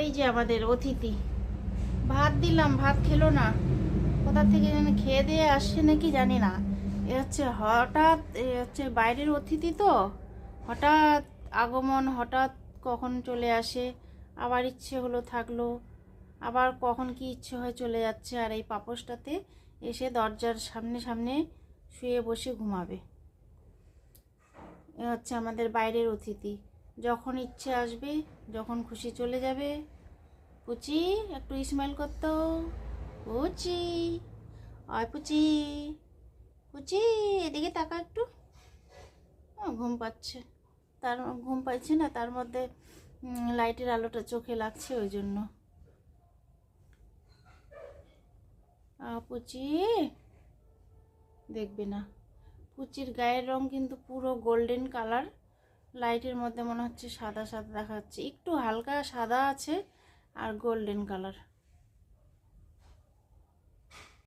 এই যে আমাদের অতিথি, ভাত দিলাম, ভাত খেলো না। কোথা থেকে যেন খেয়ে দিয়ে আসছে নাকি জানি না। এ হচ্ছে হঠাৎ, এ হচ্ছে বাইরের অতিথি তো, হঠাৎ আগমন, হঠাৎ কখন চলে আসে, আবার ইচ্ছে হলো থাকলো, আবার কখন কি ইচ্ছে হয় চলে যাচ্ছে। আর এই পাপোশটাতে এসে দরজার সামনে সামনে শুয়ে বসে ঘুমাবে। এ হচ্ছে আমাদের বাইরের অতিথি, যখন ইচ্ছে আসবে, যখন খুশি চলে যাবে। পুচি, একটু স্মাইল করতো। পুচি, অয় পুচি, পুচি এদিকে তাকা একটু। ঘুম পাচ্ছে, তার ঘুম পাচ্ছে না, তার মধ্যে লাইটের আলোটা চোখে লাগছে, ওই জন্য। পুচি দেখবে না। পুচির গায়ের রং কিন্তু পুরো গোল্ডেন কালার, লাইটের মধ্যে মনে হচ্ছে সাদা সাদা দেখা যাচ্ছে, একটু হালকা সাদা আছে আর গোল্ডেন কালার।